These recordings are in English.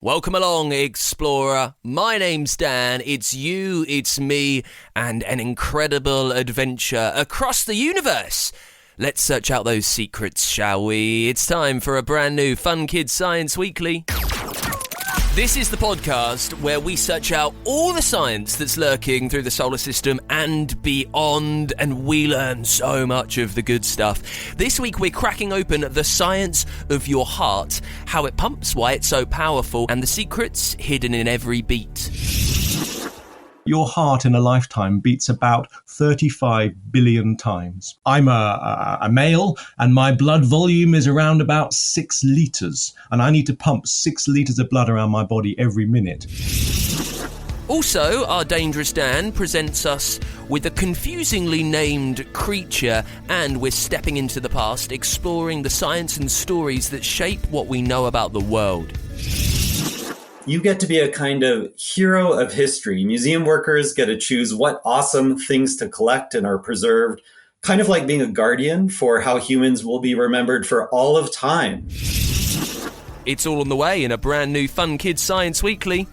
Welcome along, explorer. My name's Dan. It's you, it's me, and an incredible adventure across the universe. Let's search out those secrets, shall we? It's time for a brand new Fun Kids Science Weekly. This is the podcast where we search out all the science that's lurking through the solar system and beyond, and we learn so much of the good stuff. This week we're cracking open the science of your heart, how it pumps, why it's so powerful, and the secrets hidden in every beat. Your heart in a lifetime beats about 35 billion times. I'm a male, and my blood volume is around about 6 litres, and I need to pump 6 litres of blood around my body every minute. Also, our Dangerous Dan presents us with a confusingly named creature, and we're stepping into the past, exploring the science and stories that shape what we know about the world. You get to be a kind of hero of history. Museum workers get to choose what awesome things to collect and are preserved, kind of like being a guardian for how humans will be remembered for all of time. It's all on the way in a brand new Fun Kids Science Weekly.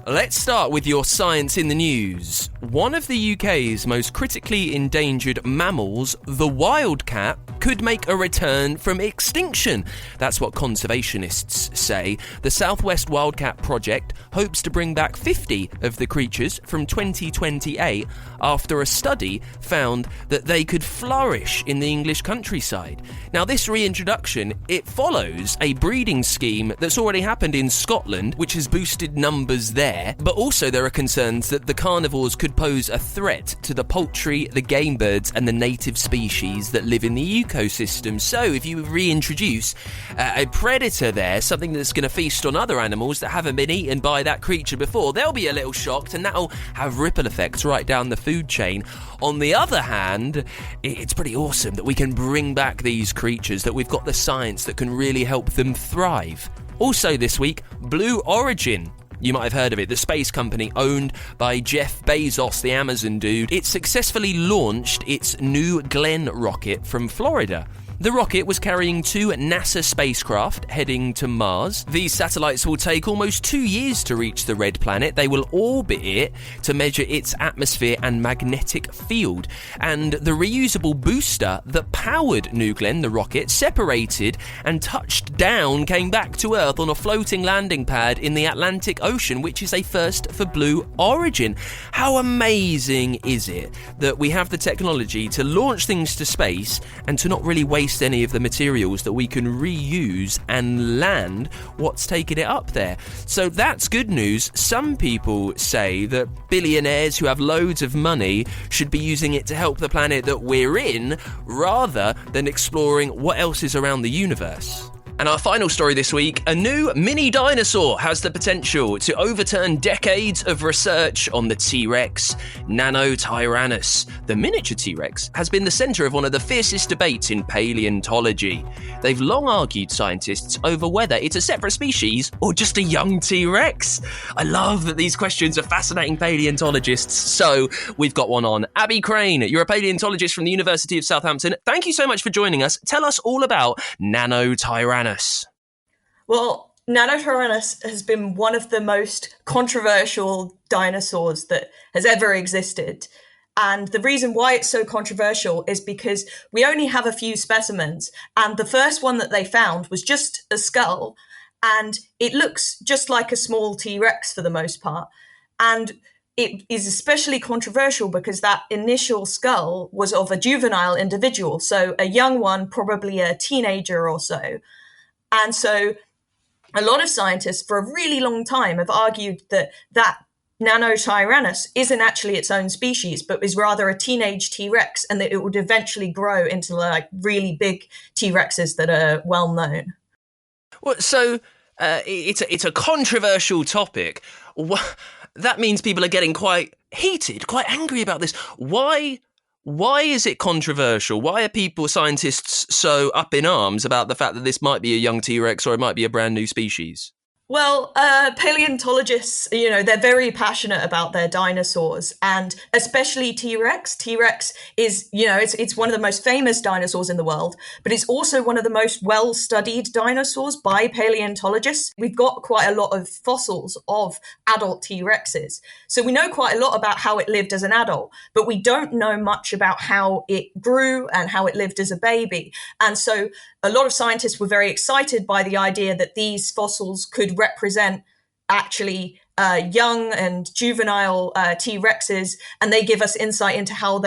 Let's start with your science in the news. One of the UK's most critically endangered mammals, the wildcat, could make a return from extinction. That's what conservationists say. The Southwest Wildcat Project hopes to bring back 50 of the creatures from 2028 after a study found that they could flourish in the English countryside. Now, this reintroduction, it follows a breeding scheme that's already happened in Scotland, which has boosted numbers there, but also there are concerns that the carnivores could pose a threat to the poultry, the game birds, and the native species that live in the ecosystem. So if you reintroduce a predator there, something that's going to feast on other animals that haven't been eaten by that creature before, they'll be a little shocked, and that'll have ripple effects right down the food chain. On the other hand, it's pretty awesome that we can bring back these creatures, that we've got the science that can really help them thrive. Also this week, Blue Origin. You might have heard of it, the space company owned by Jeff Bezos, the Amazon dude. It successfully launched its New Glenn rocket from Florida. The rocket was carrying 2 NASA spacecraft heading to Mars. These satellites will take almost 2 years to reach the red planet. They will orbit it to measure its atmosphere and magnetic field. And the reusable booster that powered New Glenn, the rocket, separated and touched down, came back to Earth on a floating landing pad in the Atlantic Ocean, which is a first for Blue Origin. How amazing is it that we have the technology to launch things to space and to not really waste any of the materials that we can reuse and land what's taken it up there? So that's good news. Some people say that billionaires who have loads of money should be using it to help the planet that we're in, rather than exploring what else is around the universe. And our final story this week, a new mini dinosaur has the potential to overturn decades of research on the T-Rex, Nanotyrannus. The miniature T-Rex has been the centre of one of the fiercest debates in paleontology. They've long argued, scientists, over whether it's a separate species or just a young T-Rex. I love that these questions are fascinating paleontologists, so we've got one on. Abi Crane, you're a paleontologist from the University of Southampton. Thank you so much for joining us. Tell us all about Nanotyrannus. Well, Nanotyrannus has been one of the most controversial dinosaurs that has ever existed. And the reason why it's so controversial is because we only have a few specimens. And the first one that they found was just a skull. And it looks just like a small T-Rex for the most part. And it is especially controversial because that initial skull was of a juvenile individual. So a young one, probably a teenager or so. And so a lot of scientists for a really long time have argued that Nanotyrannus isn't actually its own species, but is rather a teenage T-Rex, and that it would eventually grow into like really big T-Rexes that are well known. Well, so it's a controversial topic. That means people are getting quite heated, quite angry about this. Why is it controversial? Why are scientists, so up in arms about the fact that this might be a young T-Rex or it might be a brand new species? Well, paleontologists, they're very passionate about their dinosaurs, and especially T-Rex. T-Rex is, it's one of the most famous dinosaurs in the world, but it's also one of the most well-studied dinosaurs by paleontologists. We've got quite a lot of fossils of adult T-Rexes. So we know quite a lot about how it lived as an adult, but we don't know much about how it grew and how it lived as a baby. And so a lot of scientists were very excited by the idea that these fossils could represent actually young and juvenile T-Rexes, and they give us insight into how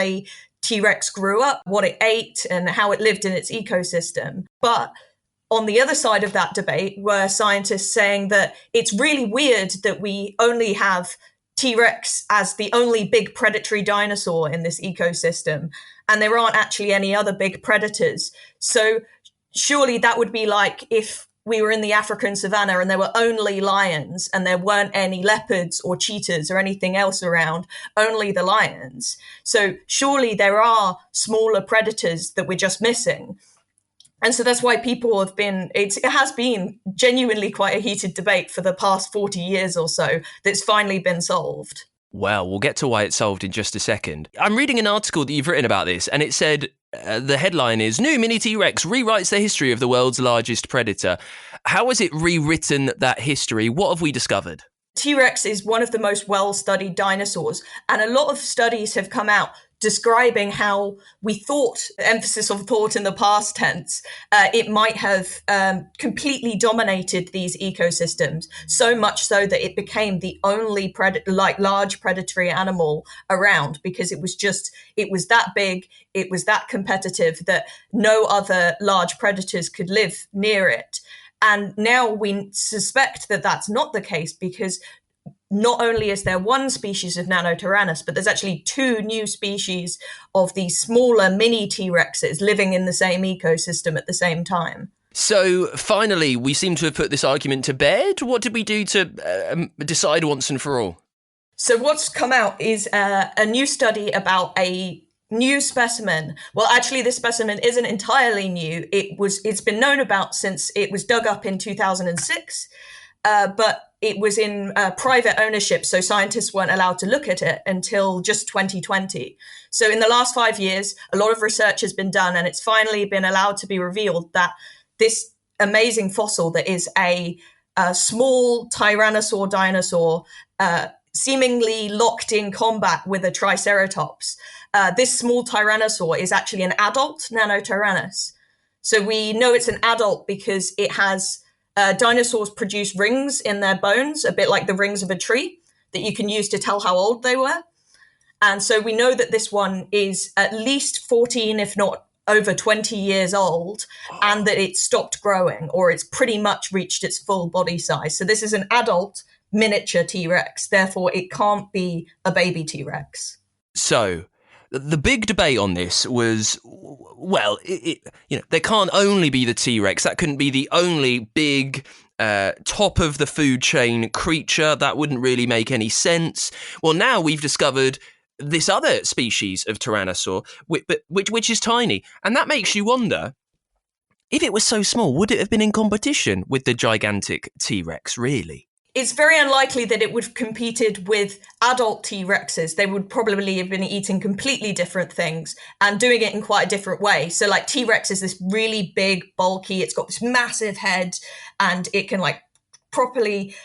T-Rex grew up, what it ate, and how it lived in its ecosystem. But on the other side of that debate were scientists saying that it's really weird that we only have T-Rex as the only big predatory dinosaur in this ecosystem, and there aren't actually any other big predators. So surely that would be like if we were in the African savannah and there were only lions and there weren't any leopards or cheetahs or anything else around, only the lions. So surely there are smaller predators that we're just missing. And so that's why people have it has been genuinely quite a heated debate for the past 40 years or so that's finally been solved. Well, we'll get to why it's solved in just a second. I'm reading an article that you've written about this, and it said the headline is "New Mini T-Rex rewrites the history of the world's largest predator." How has it rewritten that history? What have we discovered? T-Rex is one of the most well-studied dinosaurs, and a lot of studies have come out describing how we thought, emphasis on thought in the past tense, it might have completely dominated these ecosystems, so much so that it became the only large predatory animal around, because it was that big, it was that competitive that no other large predators could live near it. And now we suspect that that's not the case, because not only is there one species of Nanotyrannus, but there's actually two new species of these smaller mini T-Rexes living in the same ecosystem at the same time. So finally, we seem to have put this argument to bed. What did we do to decide once and for all? So what's come out is a new study about a new specimen. Well, actually, this specimen isn't entirely new. It's been known about since it was dug up in 2006, but it was in private ownership, so scientists weren't allowed to look at it until just 2020. So in the last 5 years, a lot of research has been done, and it's finally been allowed to be revealed that this amazing fossil that is a small tyrannosaur dinosaur seemingly locked in combat with a triceratops. This small tyrannosaur is actually an adult Nanotyrannus. So we know it's an adult because it has dinosaurs produce rings in their bones, a bit like the rings of a tree, that you can use to tell how old they were. And so we know that this one is at least 14, if not over 20 years old, and that it stopped growing, or it's pretty much reached its full body size. So this is an adult miniature T-Rex. Therefore, it can't be a baby T-Rex. So the big debate on this was, well, there can't only be the T-Rex. That couldn't be the only big top of the food chain creature. That wouldn't really make any sense. Well, now we've discovered this other species of tyrannosaur, which is tiny. And that makes you wonder, if it was so small, would it have been in competition with the gigantic T-Rex, really? It's very unlikely that it would have competed with adult T-Rexes. They would probably have been eating completely different things and doing it in quite a different way. So like T-Rex is this really big, bulky, it's got this massive head, and it can properly,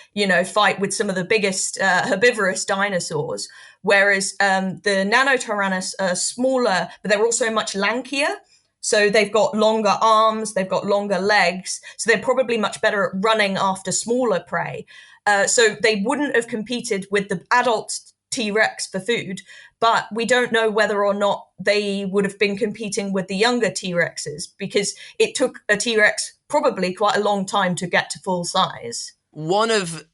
fight with some of the biggest herbivorous dinosaurs. Whereas the Nanotyrannus are smaller, but they're also much lankier. So they've got longer arms, they've got longer legs, so they're probably much better at running after smaller prey. So they wouldn't have competed with the adult T-Rex for food, but we don't know whether or not they would have been competing with the younger T-Rexes, because it took a T-Rex probably quite a long time to get to full size. One of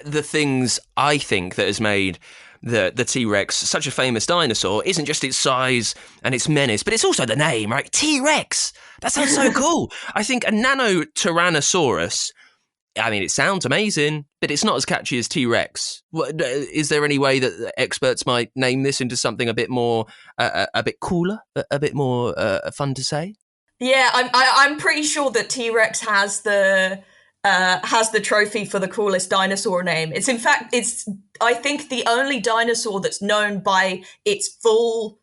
the things I think that has made the T-Rex such a famous dinosaur isn't just its size and its menace, but it's also the name, right? T-Rex! That sounds so cool. I think a Nanotyrannosaurus, I mean, it sounds amazing, but it's not as catchy as T-Rex. Is there any way that experts might name this into something a bit more, a bit cooler, a bit more fun to say? Yeah, I'm pretty sure that T-Rex has the has the trophy for the coolest dinosaur name. It's I think the only dinosaur that's known by its full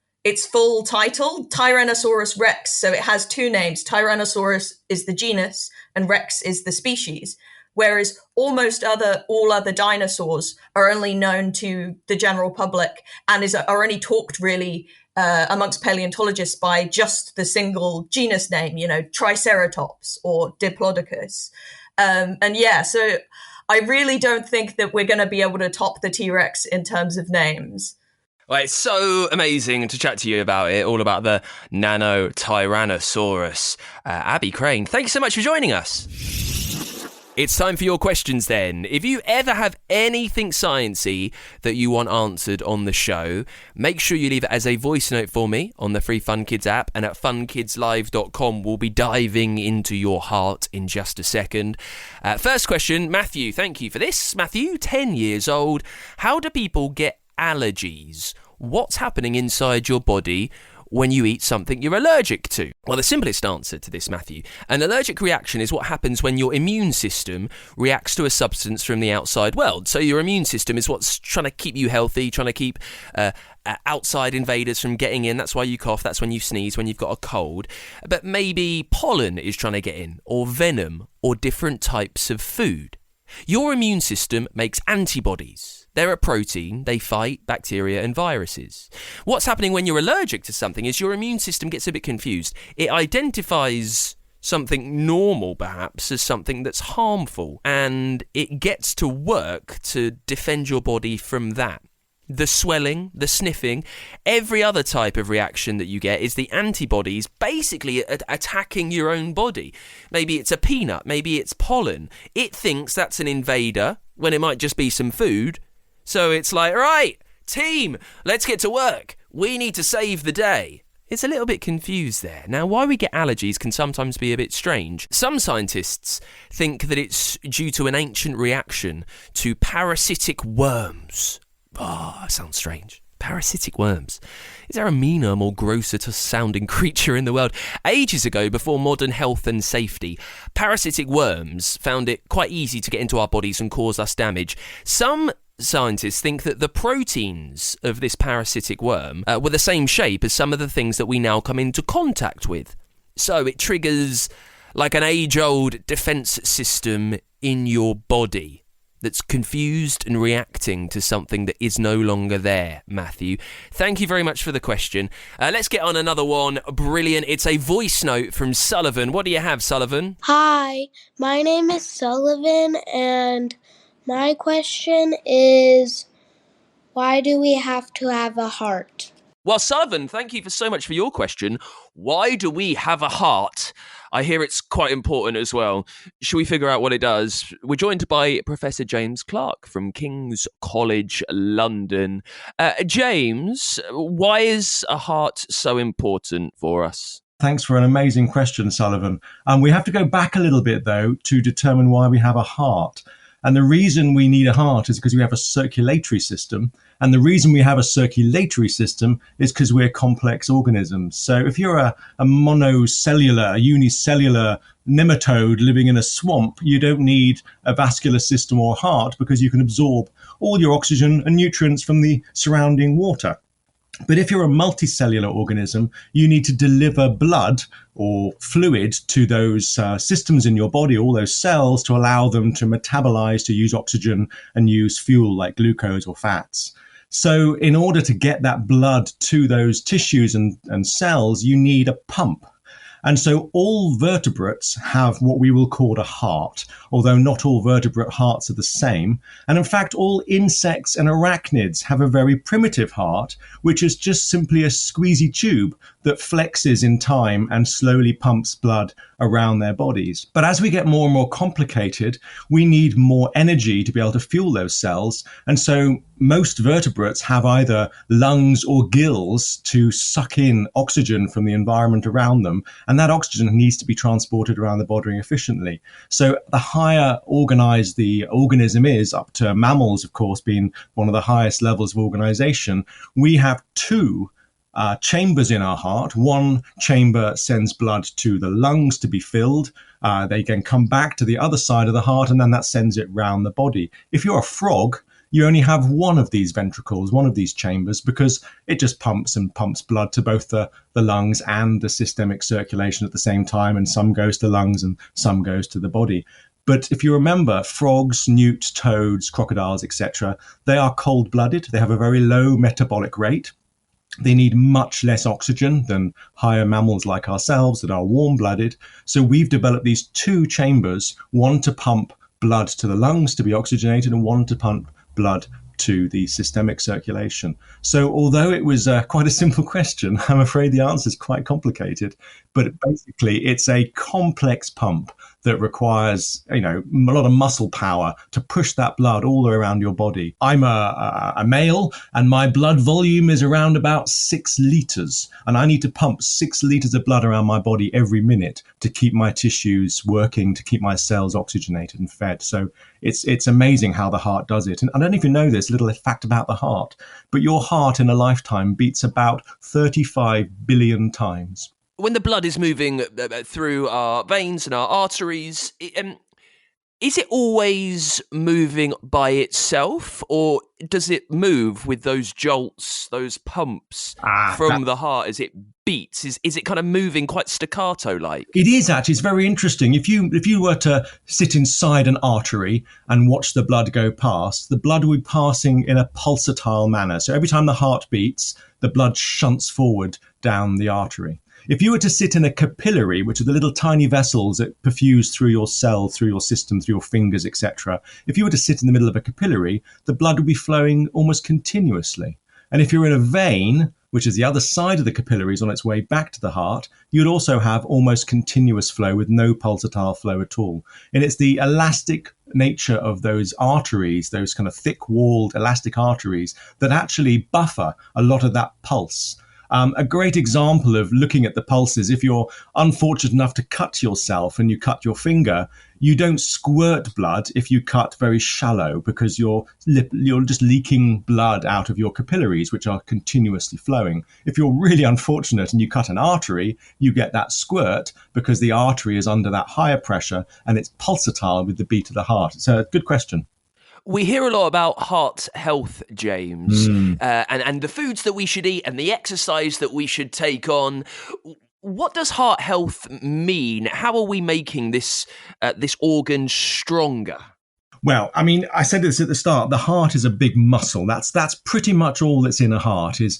title, Tyrannosaurus rex. So it has two names. Tyrannosaurus is the genus and Rex is the species. Whereas all other dinosaurs are only known to the general public and are only talked really amongst paleontologists by just the single genus name, Triceratops or Diplodocus. So I really don't think that we're going to be able to top the T-Rex in terms of names. Well, it's so amazing to chat to you about it, all about the nano Tyrannosaurus. Abi Crane, thanks so much for joining us. It's time for your questions then. If you ever have anything sciencey that you want answered on the show, make sure you leave it as a voice note for me on the free Fun Kids app, and at funkidslive.com we'll be diving into your heart in just a second. First question, Mathew, thank you for this. Mathew, 10 years old. How do people get allergies? What's happening inside your body when you eat something you're allergic to? Well, the simplest answer to this, Mathew, an allergic reaction is what happens when your immune system reacts to a substance from the outside world. So your immune system is what's trying to keep you healthy, trying to keep outside invaders from getting in. That's why you cough, that's when you sneeze, when you've got a cold. But maybe pollen is trying to get in, or venom, or different types of food. Your immune system makes antibodies. They're a protein, they fight bacteria and viruses. What's happening when you're allergic to something is your immune system gets a bit confused. It identifies something normal, perhaps, as something that's harmful, and it gets to work to defend your body from that. The swelling, the sniffing, every other type of reaction that you get is the antibodies basically attacking your own body. Maybe it's a peanut, maybe it's pollen. It thinks that's an invader when it might just be some food. So it's like, right, team, let's get to work. We need to save the day. It's a little bit confused there. Now, why we get allergies can sometimes be a bit strange. Some scientists think that it's due to an ancient reaction to parasitic worms. Oh, sounds strange. Parasitic worms. Is there a meaner, more grosser sounding creature in the world? Ages ago, before modern health and safety, parasitic worms found it quite easy to get into our bodies and cause us damage. Some scientists think that the proteins of this parasitic worm were the same shape as some of the things that we now come into contact with. So it triggers like an age-old defense system in your body that's confused and reacting to something that is no longer there, Mathew. Thank you very much for the question. Let's get on another one. Brilliant. It's a voice note from Sullivan. What do you have, Sullivan? Hi, my name is Sullivan, and my question is, why do we have to have a heart? Well, Sullivan, thank you so much for your question. Why do we have a heart? I hear it's quite important as well. Shall we figure out what it does? We're joined by Professor James Clark from King's College London. James, why is a heart so important for us? Thanks for an amazing question, Sullivan. We have to go back a little bit, though, to determine why we have a heart. And the reason we need a heart is because we have a circulatory system. And the reason we have a circulatory system is because we're complex organisms. So if you're a monocellular, a unicellular nematode living in a swamp, you don't need a vascular system or heart because you can absorb all your oxygen and nutrients from the surrounding water. But if you're a multicellular organism, you need to deliver blood or fluid to those systems in your body, all those cells, to allow them to metabolize, to use oxygen and use fuel like glucose or fats. So in order to get that blood to those tissues and cells, you need a pump. And so all vertebrates have what we will call a heart, although not all vertebrate hearts are the same. And in fact, all insects and arachnids have a very primitive heart, which is just simply a squeezy tube that flexes in time and slowly pumps blood around their bodies. But as we get more and more complicated, we need more energy to be able to fuel those cells. And so most vertebrates have either lungs or gills to suck in oxygen from the environment around them. And that oxygen needs to be transported around the body efficiently. So the higher organized the organism is, up to mammals, of course, being one of the highest levels of organization, we have two chambers in our heart. One chamber sends blood to the lungs to be filled, They can come back to the other side of the heart, and then that sends it round the body. If you're a frog, you only have one of these ventricles, one of these chambers, because it just pumps blood to both the lungs and the systemic circulation at the same time, and some goes to lungs and some goes to the body. But if you remember, frogs, newts, toads, crocodiles, etc., they are cold-blooded. They have a very low metabolic rate. They need much less oxygen than higher mammals like ourselves that are warm-blooded. So we've developed these two chambers, one to pump blood to the lungs to be oxygenated and one to pump blood to the systemic circulation. So although it was quite a simple question, I'm afraid the answer is quite complicated. But basically, it's a complex pump that requires, a lot of muscle power to push that blood all around your body. I'm a male, and my blood volume is around about 6 liters, and I need to pump 6 liters of blood around my body every minute to keep my tissues working, to keep my cells oxygenated and fed. So it's amazing how the heart does it. And I don't know if you know this little fact about the heart, but your heart in a lifetime beats about 35 billion times. When the blood is moving through our veins and our arteries, is it always moving by itself, or does it move with those jolts, those pumps from the heart as it beats? Is it kind of moving quite staccato-like? It is actually. It's very interesting. If you were to sit inside an artery and watch the blood go past, the blood will be passing in a pulsatile manner. So every time the heart beats, the blood shunts forward down the artery. If you were to sit in a capillary, which are the little tiny vessels that perfuse through your cell, through your system, through your fingers, etc., if you were to sit in the middle of a capillary, the blood would be flowing almost continuously. And if you're in a vein, which is the other side of the capillaries on its way back to the heart, you'd also have almost continuous flow with no pulsatile flow at all. And it's the elastic nature of those arteries, those kind of thick-walled elastic arteries, that actually buffer a lot of that pulse. A great example of looking at the pulses, if you're unfortunate enough to cut yourself and you cut your finger, you don't squirt blood if you cut very shallow, because you're just leaking blood out of your capillaries, which are continuously flowing. If you're really unfortunate and you cut an artery, you get that squirt because the artery is under that higher pressure and it's pulsatile with the beat of the heart. So, good question. We hear a lot about heart health, James, and the foods that we should eat and the exercise that we should take on. What does heart health mean? How are we making this organ stronger? Well, I mean, I said this at the start. The heart is a big muscle. That's pretty much all that's in a heart is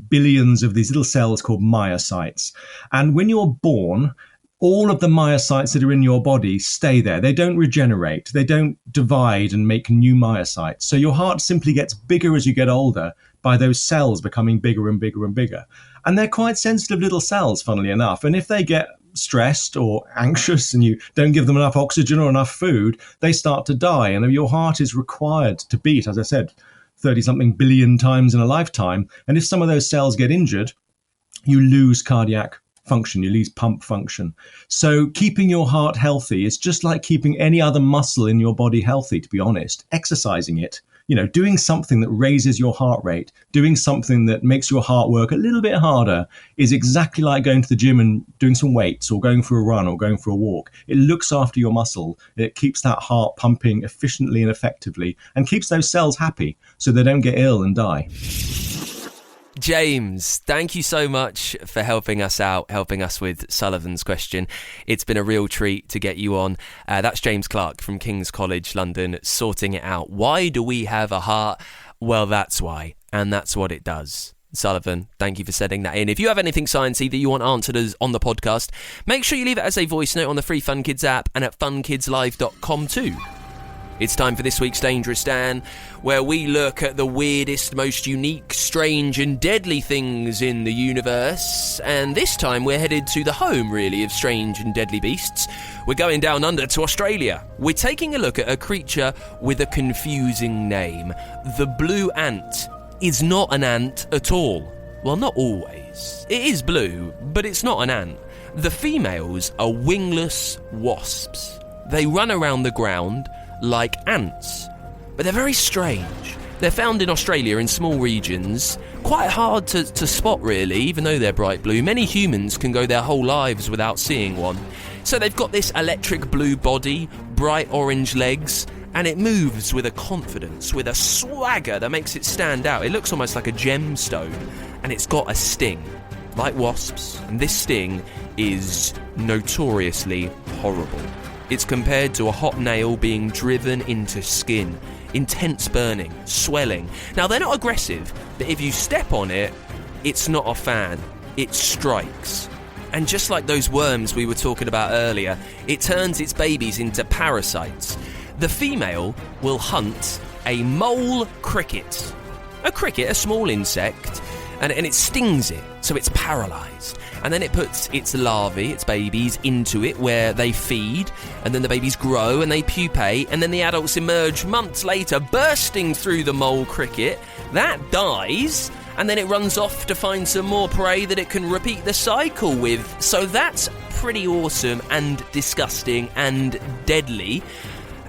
billions of these little cells called myocytes. And when you're born, all of the myocytes that are in your body stay there. They don't regenerate. They don't divide and make new myocytes. So your heart simply gets bigger as you get older by those cells becoming bigger and bigger and bigger. And they're quite sensitive little cells, funnily enough. And if they get stressed or anxious and you don't give them enough oxygen or enough food, they start to die. And your heart is required to beat, as I said, 30-something billion times in a lifetime. And if some of those cells get injured, you lose cardiac function, you lose pump function. So keeping your heart healthy is just like keeping any other muscle in your body healthy, to be honest. Exercising it, doing something that raises your heart rate, doing something that makes your heart work a little bit harder is exactly like going to the gym and doing some weights or going for a run or going for a walk. It looks after your muscle. It keeps that heart pumping efficiently and effectively and keeps those cells happy so they don't get ill and die. James, thank you so much for helping us out, helping us with Sullivan's question. It's been a real treat to get you on. That's James Clark from King's College London, sorting it out. Why do we have a heart? Well, that's why, and that's what it does. Sullivan, thank you for setting that in. If you have anything sciencey that you want answered on the podcast, make sure you leave it as a voice note on the free Fun Kids app and at funkidslive.com too. It's time for this week's Dangerous Dan, where we look at the weirdest, most unique, strange and deadly things in the universe. And this time we're headed to the home, really, of strange and deadly beasts. We're going down under to Australia. We're taking a look at a creature with a confusing name. The blue ant is not an ant at all. Well, not always. It is blue, but it's not an ant. The females are wingless wasps. They run around the ground like ants, but they're very strange. They're found in Australia in small regions, quite hard to spot really, even though they're bright blue. Many humans can go their whole lives without seeing one. So they've got this electric blue body, bright orange legs, and it moves with a confidence, with a swagger that makes it stand out. It looks almost like a gemstone, and it's got a sting, like wasps, and this sting is notoriously horrible. It's compared to a hot nail being driven into skin. Intense burning, swelling. Now, they're not aggressive, but if you step on it, it's not a fan. It strikes. And just like those worms we were talking about earlier, it turns its babies into parasites. The female will hunt a mole cricket. A cricket, a small insect, and it stings it, so it's paralysed. And then it puts its larvae, its babies, into it where they feed, and then the babies grow and they pupate, and then the adults emerge months later, bursting through the mole cricket. That dies, and then it runs off to find some more prey that it can repeat the cycle with. So that's pretty awesome and disgusting and deadly.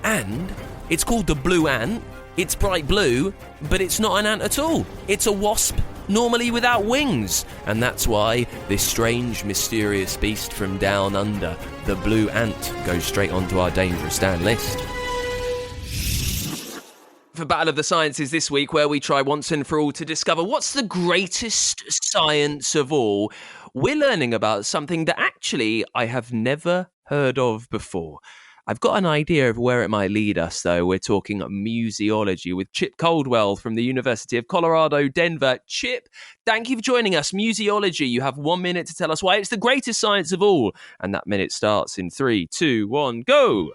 And it's called the blue ant. It's bright blue, but it's not an ant at all. It's a wasp, normally without wings. And that's why this strange, mysterious beast from down under, the blue ant, goes straight onto our Dangerous Dan list. For Battle of the Sciences this week, where we try once and for all to discover what's the greatest science of all, we're learning about something that actually I have never heard of before. I've got an idea of where it might lead us, though. We're talking museology with Chip Colwell from the University of Colorado, Denver. Chip, thank you for joining us. Museology, you have 1 minute to tell us why it's the greatest science of all. And that minute starts in 3, 2, 1, go!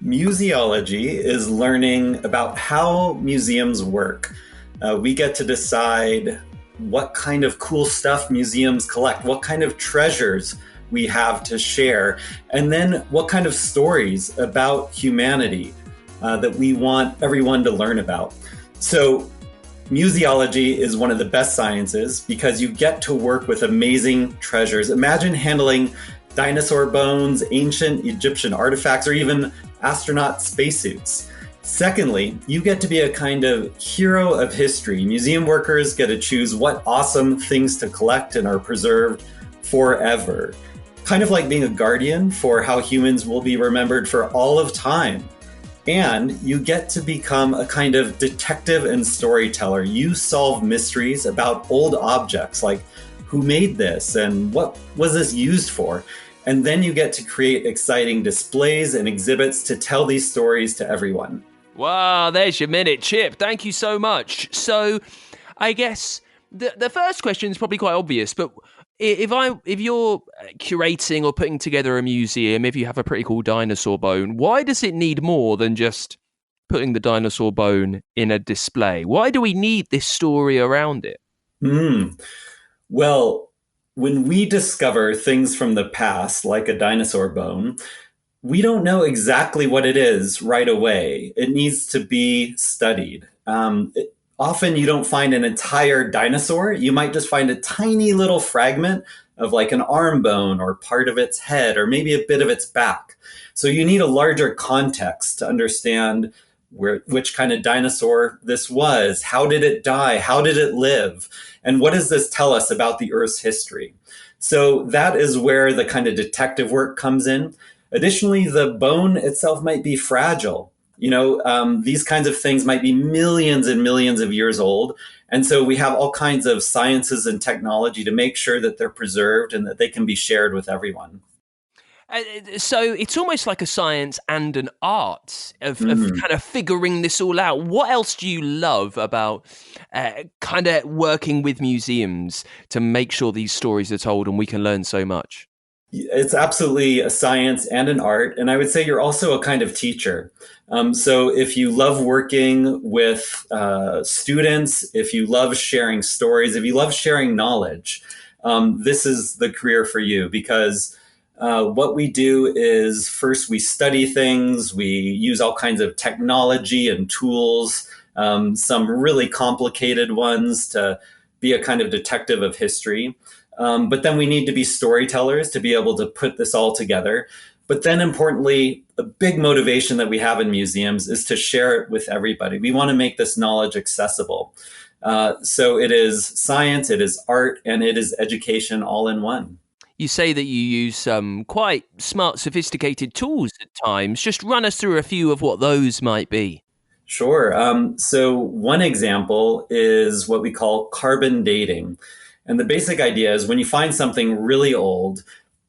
Museology is learning about how museums work. We get to decide what kind of cool stuff museums collect, what kind of treasures we have to share, and then what kind of stories about humanity that we want everyone to learn about. So museology is one of the best sciences because you get to work with amazing treasures. Imagine handling dinosaur bones, ancient Egyptian artifacts, or even astronaut spacesuits. Secondly, you get to be a kind of hero of history. Museum workers get to choose what awesome things to collect and are preserved forever. Kind of like being a guardian for how humans will be remembered for all of time. And you get to become a kind of detective and storyteller. You solve mysteries about old objects, like who made this and what was this used for? And then you get to create exciting displays and exhibits to tell these stories to everyone. Wow, there's your minute, Chip. Thank you so much. So I guess the first question is probably quite obvious, but if you're curating or putting together a museum, if you have a pretty cool dinosaur bone, why does it need more than just putting the dinosaur bone in a display? Why do we need this story around it? Well, when we discover things from the past, like a dinosaur bone, we don't know exactly what it is right away. It needs to be studied. Often you don't find an entire dinosaur. You might just find a tiny little fragment of like an arm bone or part of its head or maybe a bit of its back. So you need a larger context to understand which kind of dinosaur this was. How did it die? How did it live? And what does this tell us about the Earth's history? So that is where the kind of detective work comes in. Additionally, the bone itself might be fragile. These kinds of things might be millions and millions of years old. And so we have all kinds of sciences and technology to make sure that they're preserved and that they can be shared with everyone. So it's almost like a science and an art of kind of figuring this all out. What else do you love about kind of working with museums to make sure these stories are told and we can learn so much? It's absolutely a science and an art. And I would say you're also a kind of teacher. So if you love working with students, if you love sharing stories, if you love sharing knowledge, this is the career for you, because what we do is first we study things, we use all kinds of technology and tools, some really complicated ones to be a kind of detective of history. But then we need to be storytellers to be able to put this all together. But then importantly, a big motivation that we have in museums is to share it with everybody. We want to make this knowledge accessible. So it is science, it is art, and it is education all in one. You say that you use some quite smart, sophisticated tools at times. Just run us through a few of what those might be. Sure. So one example is what we call carbon dating. And the basic idea is when you find something really old,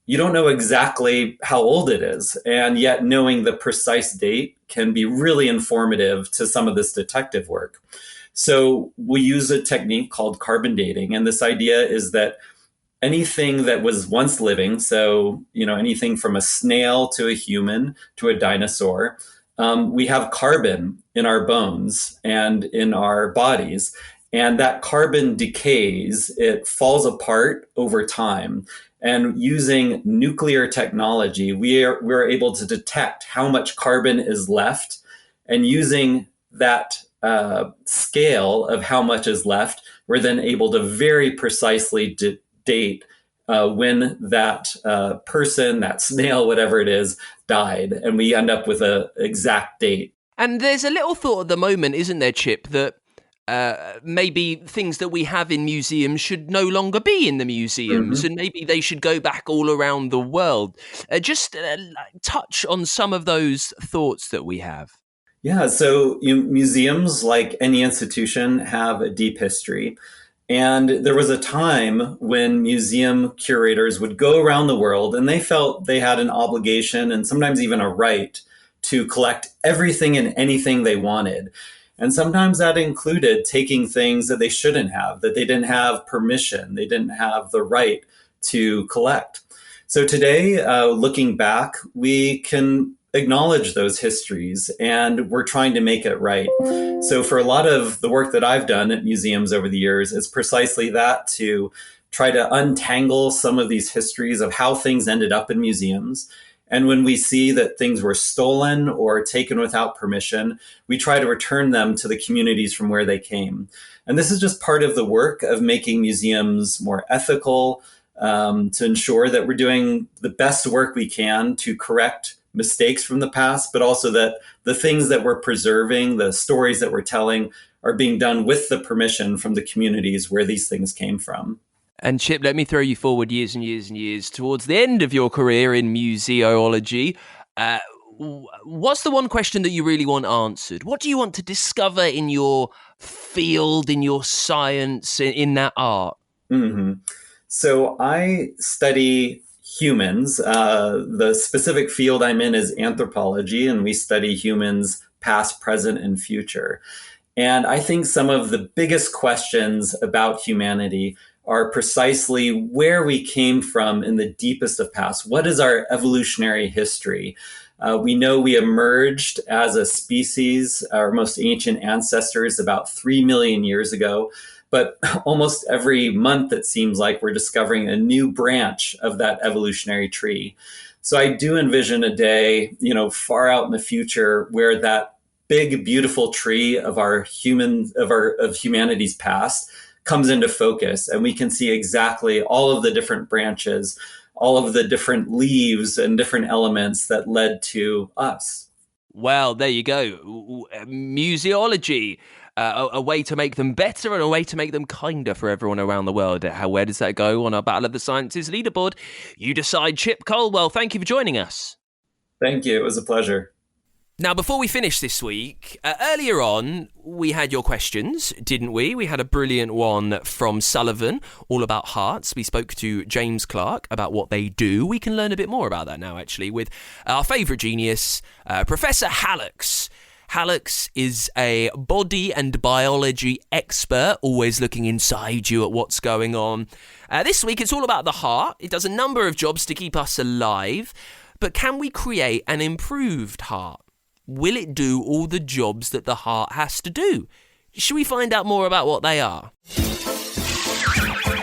you don't know exactly how old it is. And yet knowing the precise date can be really informative to some of this detective work. So we use a technique called carbon dating. And this idea is that anything that was once living, so, anything from a snail to a human to a dinosaur, we have carbon in our bones and in our bodies. And that carbon decays, it falls apart over time. And using nuclear technology, we're able to detect how much carbon is left. And using that scale of how much is left, we're then able to very precisely date when that person, that snail, whatever it is, died. And we end up with an exact date. And there's a little thought at the moment, isn't there, Chip, that maybe things that we have in museums should no longer be in the museums, and maybe they should go back all around the world. Just touch on some of those thoughts that we have. Yeah, so museums, like any institution, have a deep history. And there was a time when museum curators would go around the world and they felt they had an obligation and sometimes even a right to collect everything and anything they wanted. And sometimes that included taking things that they shouldn't have, that they didn't have permission, they didn't have the right to collect. So today, looking back, we can acknowledge those histories and we're trying to make it right. So for a lot of the work that I've done at museums over the years is precisely that, to try to untangle some of these histories of how things ended up in museums. And when we see that things were stolen or taken without permission, we try to return them to the communities from where they came. And this is just part of the work of making museums more ethical, to ensure that we're doing the best work we can to correct mistakes from the past, but also that the things that we're preserving, the stories that we're telling, are being done with the permission from the communities where these things came from. And Chip, let me throw you forward years and years and years towards the end of your career in museology. What's the one question that you really want answered? What do you want to discover in your field, in your science, in that art? So I study humans. The specific field I'm in is anthropology, and we study humans past, present, and future. And I think some of the biggest questions about humanity are precisely where we came from in the deepest of past. What is our evolutionary history? We know we emerged as a species, our most ancient ancestors, about 3 million years ago. But almost every month, it seems like we're discovering a new branch of that evolutionary tree. So I do envision a day, far out in the future, where that big, beautiful tree of of humanity's past comes into focus, and we can see exactly all of the different branches, all of the different leaves and different elements that led to us. Well, there you go. Museology. A way to make them better and a way to make them kinder for everyone around the world. Where does that go on our Battle of the Sciences leaderboard? You decide. Chip Colwell, thank you for joining us. Thank you. It was a pleasure. Now, before we finish this week, earlier on, we had your questions, didn't we? We had a brilliant one from Sullivan, all about hearts. We spoke to James Clark about what they do. We can learn a bit more about that now, actually, with our favourite genius, Professor Hallux. Hallux is a body and biology expert, always looking inside you at what's going on. This week, it's all about the heart. It does a number of jobs to keep us alive. But can we create an improved heart? Will it do all the jobs that the heart has to do? Should we find out more about what they are?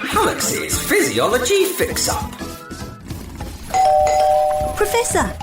Hallux's Physiology Fix-Up. Professor,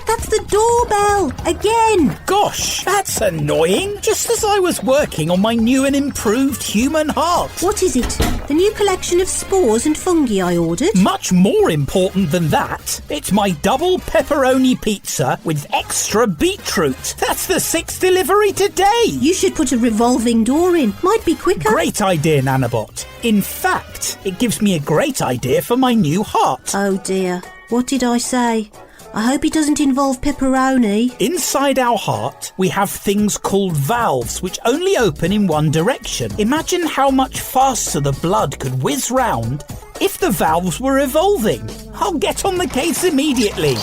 That's the doorbell! Again! Gosh, that's annoying. Just as I was working on my new and improved human heart. What is it? The new collection of spores and fungi I ordered? Much more important than that. It's my double pepperoni pizza with extra beetroot. That's the 6th delivery today. You should put a revolving door in. Might be quicker. Great idea, Nanobot. In fact, it gives me a great idea for my new heart. Oh dear. What did I say? I hope it doesn't involve pepperoni. Inside our heart, we have things called valves which only open in one direction. Imagine how much faster the blood could whiz round if the valves were evolving. I'll get on the case immediately.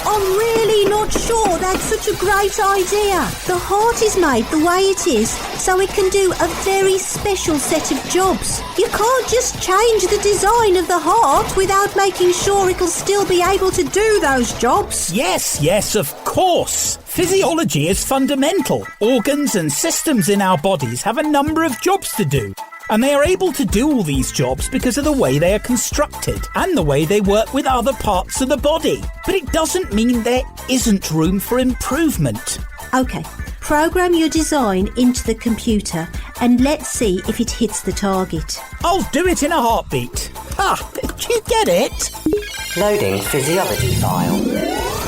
I'm really not sure that's such a great idea. The heart is made the way it is so it can do a very special set of jobs. You can't just change the design of the heart without making sure it'll still be able to do those jobs. Yes, of course. Physiology is fundamental. Organs and systems in our bodies have a number of jobs to do. And they are able to do all these jobs because of the way they are constructed and the way they work with other parts of the body. But it doesn't mean there isn't room for improvement. OK, program your design into the computer and let's see if it hits the target. I'll do it in a heartbeat. Did you get it? Loading physiology file.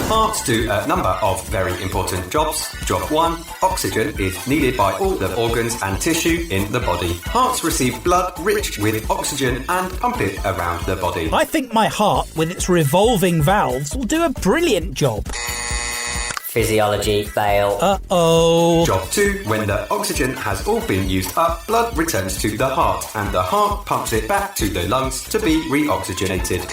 Hearts do a number of very important jobs. Job 1. Oxygen is needed by all the organs and tissue in the body. Hearts receive blood rich with oxygen and pump it around the body. I think my heart, with its revolving valves, will do a brilliant job. Physiology fail. Uh-oh. Job 2. When the oxygen has all been used up, blood returns to the heart and the heart pumps it back to the lungs to be reoxygenated.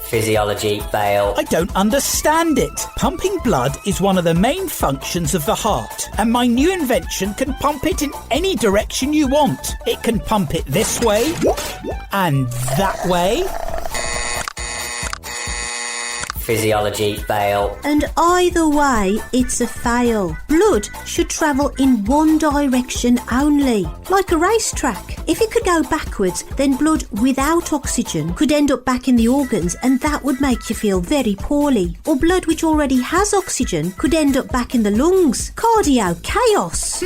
Physiology fail. I don't understand it. Pumping blood is one of the main functions of the heart, and my new invention can pump it in any direction you want. It can pump it this way and that way. Physiology fail. And either way, it's a fail. Blood should travel in one direction only, like a racetrack. If it could go backwards, then blood without oxygen could end up back in the organs and that would make you feel very poorly. Or blood which already has oxygen could end up back in the lungs. Cardio chaos.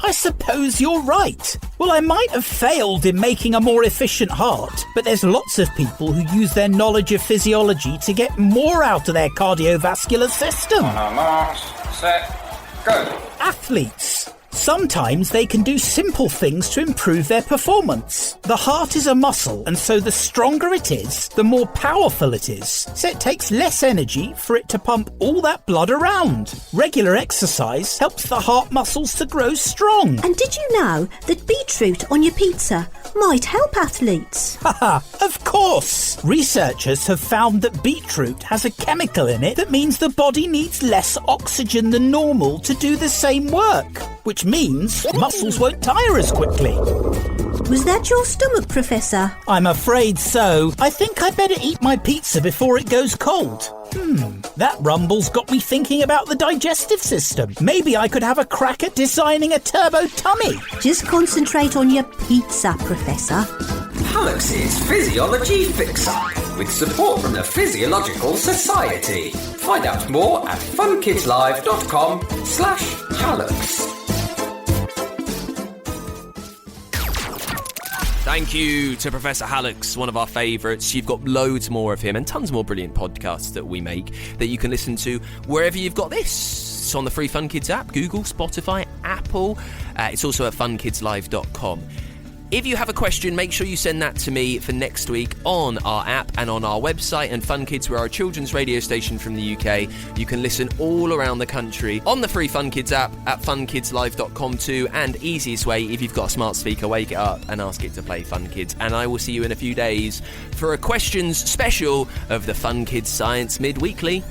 I suppose you're right. Well, I might have failed in making a more efficient heart, but there's lots of people who use their knowledge of physiology to get more out of their cardiovascular system. On our marks, set, go. Athletes. Sometimes they can do simple things to improve their performance. The heart is a muscle, and so the stronger it is, the more powerful it is. So it takes less energy for it to pump all that blood around. Regular exercise helps the heart muscles to grow strong. And did you know that beetroot on your pizza might help athletes? Haha, of course! Researchers have found that beetroot has a chemical in it that means the body needs less oxygen than normal to do the same work, which means muscles won't tire as quickly. Was that your stomach, Professor? I'm afraid so. I think I'd better eat my pizza before it goes cold. That rumble's got me thinking about the digestive system. Maybe I could have a crack at designing a turbo tummy. Just concentrate on your pizza, Professor. Halux's Physiology Fixer, with support from the Physiological Society. Find out more at funkidslive.com/Halux. Thank you to Professor Halux, one of our favourites. You've got loads more of him and tons more brilliant podcasts that we make that you can listen to wherever you've got this. It's on the free Fun Kids app, Google, Spotify, Apple. It's also at funkidslive.com. If you have a question, make sure you send that to me for next week on our app and on our website. And Fun Kids, we're a children's radio station from the UK. You can listen all around the country on the free Fun Kids app at funkidslive.com too. And easiest way, if you've got a smart speaker, wake it up and ask it to play Fun Kids. And I will see you in a few days for a questions special of the Fun Kids Science Midweekly.